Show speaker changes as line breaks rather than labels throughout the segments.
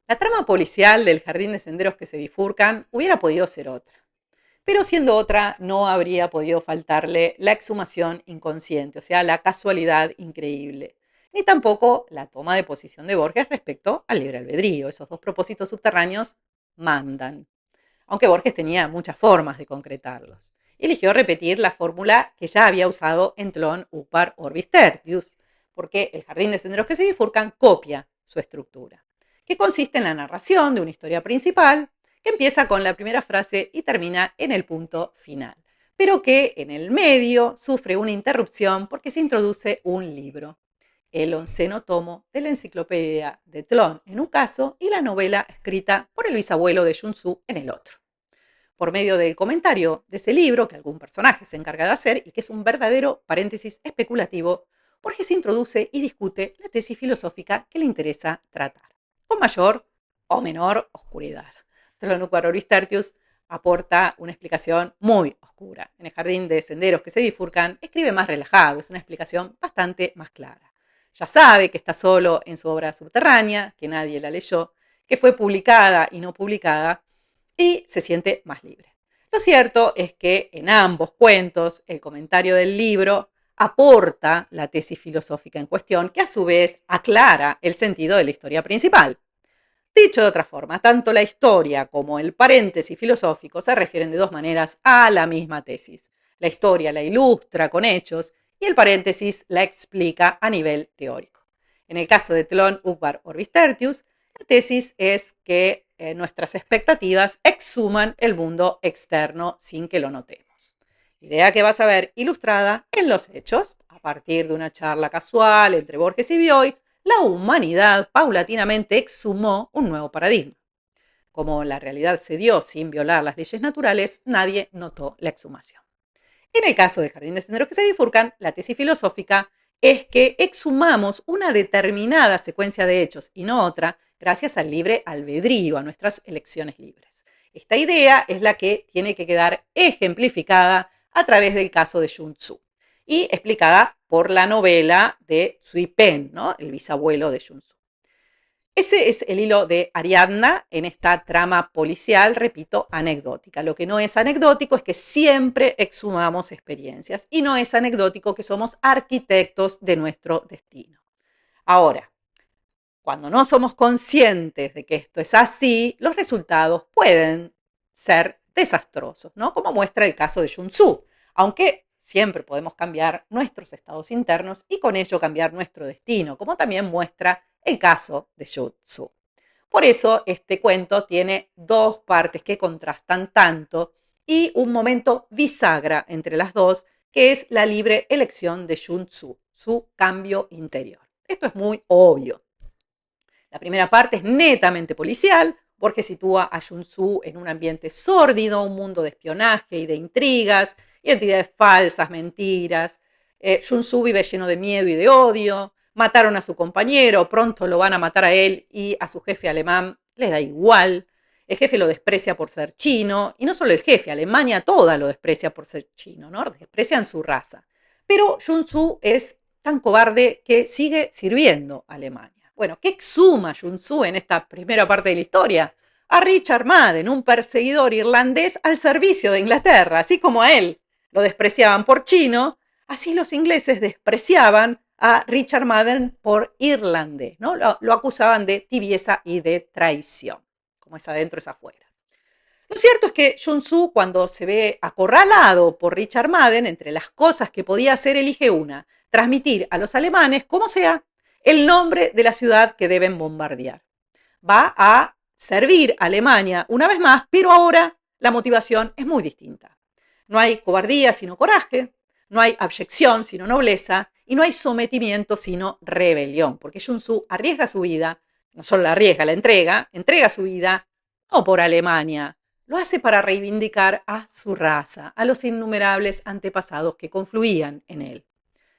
La trama policial del Jardín de Senderos que se bifurcan hubiera podido ser otra, pero siendo otra no habría podido faltarle la exhumación inconsciente, o sea, la casualidad increíble, ni tampoco la toma de posición de Borges respecto al libre albedrío. Esos dos propósitos subterráneos mandan, aunque Borges tenía muchas formas de concretarlos. Eligió repetir la fórmula que ya había usado en Tlön, Upar, Orbis Tertius, porque el Jardín de Senderos que se bifurcan copia su estructura, que consiste en la narración de una historia principal que empieza con la primera frase y termina en el punto final, pero que en el medio sufre una interrupción porque se introduce un libro, el onceno tomo de la enciclopedia de Tlön en un caso y la novela escrita por el bisabuelo de Sun Tzu en el otro. Por medio del comentario de ese libro que algún personaje se encarga de hacer y que es un verdadero paréntesis especulativo, Borges introduce y discute la tesis filosófica que le interesa tratar, con mayor o menor oscuridad. Orbis Tertius aporta una explicación muy oscura. En el Jardín de Senderos que se bifurcan, escribe más relajado, es una explicación bastante más clara. Ya sabe que está solo en su obra subterránea, que nadie la leyó, que fue publicada y no publicada, y se siente más libre. Lo cierto es que en ambos cuentos el comentario del libro aporta la tesis filosófica en cuestión, que a su vez aclara el sentido de la historia principal. Dicho de otra forma, tanto la historia como el paréntesis filosófico se refieren de dos maneras a la misma tesis. La historia la ilustra con hechos y el paréntesis la explica a nivel teórico. En el caso de Tlön, Upar, Orbis Tertius, la tesis es que nuestras expectativas exhuman el mundo externo sin que lo notemos. Idea que vas a ver ilustrada en los hechos, a partir de una charla casual entre Borges y Bioy. La humanidad paulatinamente exhumó un nuevo paradigma. Como la realidad se dio sin violar las leyes naturales, nadie notó la exhumación. En el caso del Jardín de Senderos que se bifurcan, la tesis filosófica es que exhumamos una determinada secuencia de hechos y no otra, gracias al libre albedrío, a nuestras elecciones libres. Esta idea es la que tiene que quedar ejemplificada a través del caso de Sun Tzu y explicada por la novela de Zui Pen, ¿no? El bisabuelo de Sun Tzu. Ese es el hilo de Ariadna en esta trama policial, repito, anecdótica. Lo que no es anecdótico es que siempre exhumamos experiencias y no es anecdótico que somos arquitectos de nuestro destino. Ahora, cuando no somos conscientes de que esto es así, los resultados pueden ser desastrosos, ¿no? Como muestra el caso de Sun Tzu, aunque siempre podemos cambiar nuestros estados internos y con ello cambiar nuestro destino, como también muestra el caso de Sun Tzu. Por eso este cuento tiene dos partes que contrastan tanto y un momento bisagra entre las dos, que es la libre elección de Sun Tzu, su cambio interior. Esto es muy obvio. La primera parte es netamente policial, Borges sitúa a Sun Tzu en un ambiente sórdido, un mundo de espionaje y de intrigas, identidades falsas, mentiras. Sun Tzu vive lleno de miedo y de odio, mataron a su compañero, pronto lo van a matar a él y a su jefe alemán le da igual. El jefe lo desprecia por ser chino, y no solo el jefe, Alemania toda lo desprecia por ser chino, ¿no? Desprecian su raza. Pero Sun Tzu es tan cobarde que sigue sirviendo a Alemania. Bueno, ¿qué exhuma Sun Tzu en esta primera parte de la historia? A Richard Madden, un perseguidor irlandés al servicio de Inglaterra, así como a él lo despreciaban por chino, así los ingleses despreciaban a Richard Madden por irlandés, ¿no? Lo acusaban de tibieza y de traición, como es adentro es afuera. Lo cierto es que Sun Tzu, cuando se ve acorralado por Richard Madden, entre las cosas que podía hacer, elige una: transmitir a los alemanes, como sea, el nombre de la ciudad que deben bombardear. Va a servir a Alemania una vez más, pero ahora la motivación es muy distinta. No hay cobardía sino coraje, no hay abyección sino nobleza, y no hay sometimiento sino rebelión, porque Sun Tzu arriesga su vida, no solo la arriesga, la entrega su vida, no por Alemania, lo hace para reivindicar a su raza, a los innumerables antepasados que confluían en él.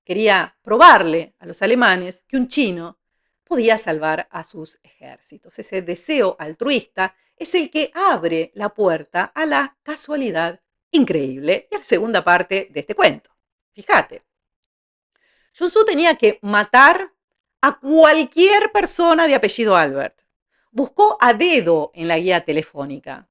Quería probarle a los alemanes que un chino podía salvar a sus ejércitos. Ese deseo altruista es el que abre la puerta a la casualidad increíble y a la segunda parte de este cuento. Fíjate, Sun Tzu tenía que matar a cualquier persona de apellido Albert. buscó a dedo en la guía telefónica.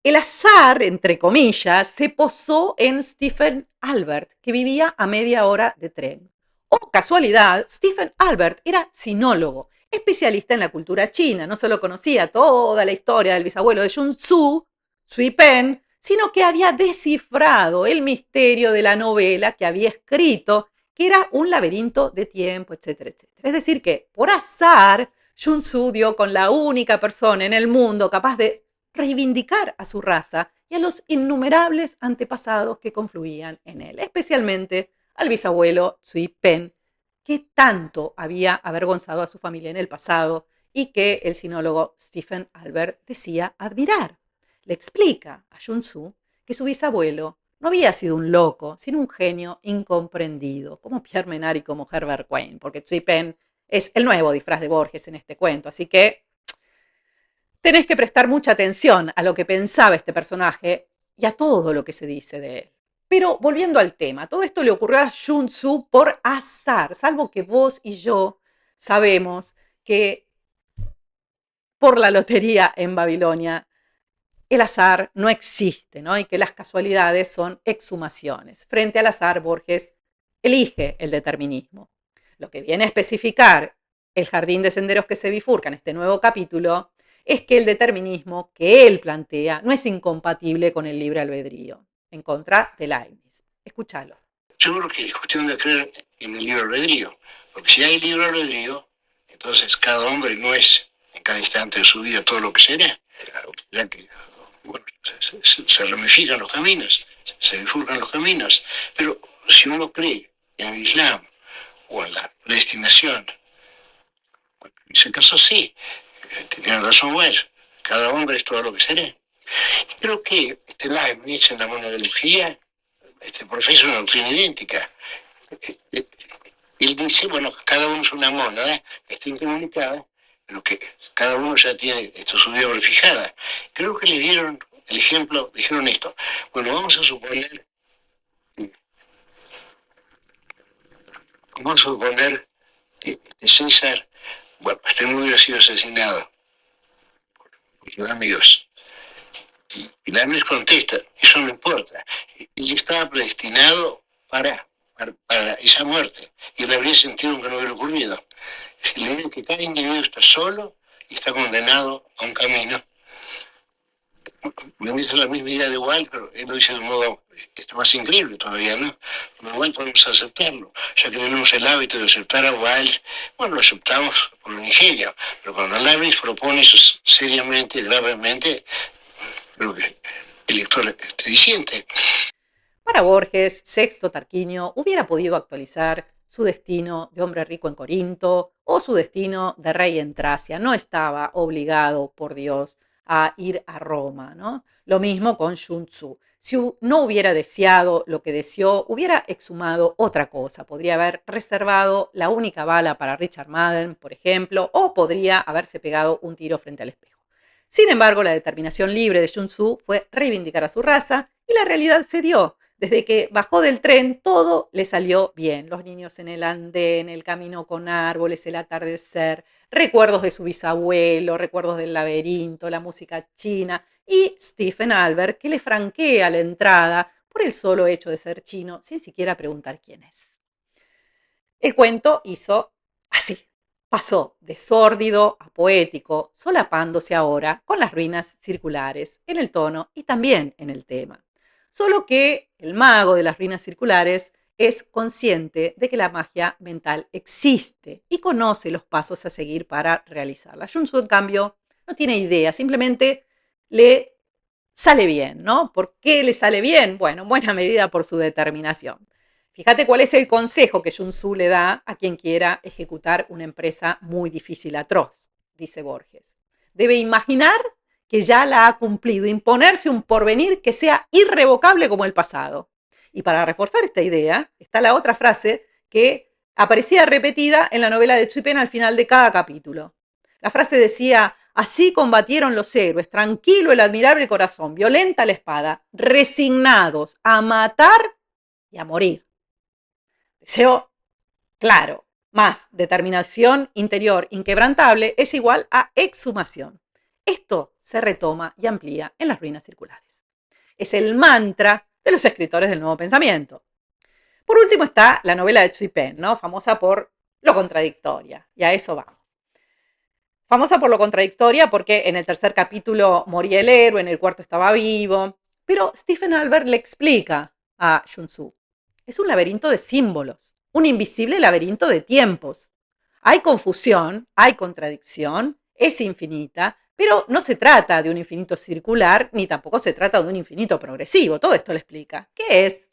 El azar, entre comillas, se posó en Stephen Albert, que vivía a media hora de tren. Oh, casualidad, Stephen Albert era sinólogo, especialista en la cultura china. No solo conocía toda la historia del bisabuelo de Sun Tzu, Sui Pen, sino que había descifrado el misterio de la novela que había escrito, que era un laberinto de tiempo, etcétera, etcétera. Es decir, que por azar, Sun Tzu dio con la única persona en el mundo capaz de reivindicar a su raza y a los innumerables antepasados que confluían en él, especialmente al bisabuelo Sui Pen, que tanto había avergonzado a su familia en el pasado y que el sinólogo Stephen Albert decía admirar. Le explica a Sun Tzu que su bisabuelo no había sido un loco, sino un genio incomprendido, como Pierre Menard y como Herbert Wayne, porque Sui Pen es el nuevo disfraz de Borges en este cuento, así que tenés que prestar mucha atención a lo que pensaba este personaje y a todo lo que se dice de él. Pero volviendo al tema, todo esto le ocurrió a Sun Tzu por azar, salvo que vos y yo sabemos que por la lotería en Babilonia el azar no existe, ¿no? Y que las casualidades son exhumaciones. Frente al azar, Borges elige el determinismo. Lo que viene a especificar el jardín de senderos que se bifurca en este nuevo capítulo es que el determinismo que él plantea no es incompatible con el libre albedrío, en contra de Leibniz. Escúchalo.
Yo creo que es cuestión de creer en el libre albedrío, porque si hay libre albedrío, entonces cada hombre no es en cada instante de su vida todo lo que será, ya que bueno, se ramifican los caminos, se bifurcan los caminos, pero si uno cree en el Islam o en la predestinación, en ese caso sí, tiene razón Wells, cada hombre es todo lo que será. Creo que Leibniz en la monología profesa una doctrina idéntica. Él dice, bueno, cada uno es una mónada, está incomunicada, pero que cada uno ya tiene su vida prefijada. Creo que le dieron el ejemplo, dijeron esto. Bueno, vamos a suponer que César, bueno, no hubiera sido asesinado por sus amigos. Y Leibniz contesta, eso no importa. Él estaba predestinado para esa muerte. Y él habría sentido que no hubiera ocurrido. Le digo que cada individuo está solo y está condenado a un camino. Me dice la misma idea de Wilde, pero él lo dice de un modo más increíble todavía, ¿no? Pero igual podemos aceptarlo, ya que tenemos el hábito de aceptar a Wilde, bueno, lo aceptamos por un ingenio, pero cuando Leibniz propone eso seriamente, gravemente, creo que el lector te disiente.
Para Borges, Sexto Tarquinio hubiera podido actualizar su destino de hombre rico en Corinto o su destino de rey en Tracia. No estaba obligado por Dios a ir a Roma, ¿no? Lo mismo con Sun Tzu. Si no hubiera deseado lo que deseó, hubiera exhumado otra cosa. Podría haber reservado la única bala para Richard Madden, por ejemplo, o podría haberse pegado un tiro frente al espejo. Sin embargo, la determinación libre de Sun Tzu fue reivindicar a su raza y la realidad se dio. Desde que bajó del tren, todo le salió bien. Los niños en el andén, el camino con árboles, el atardecer, recuerdos de su bisabuelo, recuerdos del laberinto, la música china y Stephen Albert, que le franquea la entrada por el solo hecho de ser chino, sin siquiera preguntar quién es. El cuento hizo así. Pasó de sórdido a poético, solapándose ahora con las ruinas circulares en el tono y también en el tema. Solo que el mago de las ruinas circulares es consciente de que la magia mental existe y conoce los pasos a seguir para realizarla. Sun Tzu, en cambio, no tiene idea, simplemente le sale bien, ¿no? ¿Por qué le sale bien? Bueno, en buena medida por su determinación. Fíjate cuál es el consejo que Sun Tzu le da a quien quiera ejecutar una empresa muy difícil, atroz, dice Borges. Debe imaginar que ya la ha cumplido, imponerse un porvenir que sea irrevocable como el pasado. Y para reforzar esta idea está la otra frase que aparecía repetida en la novela de Sui Pen al final de cada capítulo. La frase decía, así combatieron los héroes, tranquilo el admirable corazón, violenta la espada, resignados a matar y a morir. Deseo claro, más determinación interior inquebrantable es igual a exhumación. Esto se retoma y amplía en las ruinas circulares. Es el mantra de los escritores del Nuevo Pensamiento. Por último está la novela de Tsui Pen, ¿no? Famosa por lo contradictoria, y a eso vamos. Famosa por lo contradictoria porque en el tercer capítulo moría el héroe, en el cuarto estaba vivo, pero Stephen Albert le explica a Sun Tzu, es un laberinto de símbolos, un invisible laberinto de tiempos. Hay confusión, hay contradicción, es infinita, pero no se trata de un infinito circular, ni tampoco se trata de un infinito progresivo. Todo esto le explica. ¿Qué es?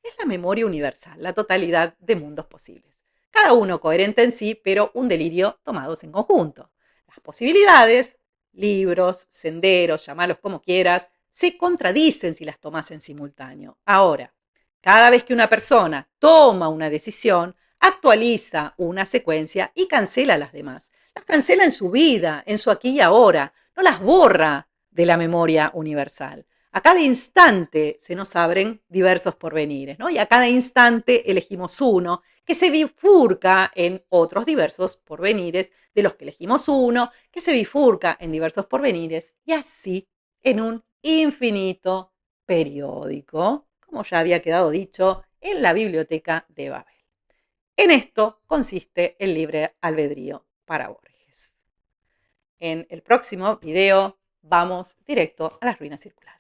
Es la memoria universal, la totalidad de mundos posibles. Cada uno coherente en sí, pero un delirio tomados en conjunto. Las posibilidades, libros, senderos, llamalos como quieras, se contradicen si las tomas en simultáneo. Ahora, cada vez que una persona toma una decisión, actualiza una secuencia y cancela las demás. Las cancela en su vida, en su aquí y ahora, no las borra de la memoria universal. A cada instante se nos abren diversos porvenires, ¿no? Y a cada instante elegimos uno que se bifurca en otros diversos porvenires de los que elegimos uno, que se bifurca en diversos porvenires y así en un infinito periódico, como ya había quedado dicho en la biblioteca de Babel. En esto consiste el libre albedrío para Borges. En el próximo video vamos directo a las ruinas circulares.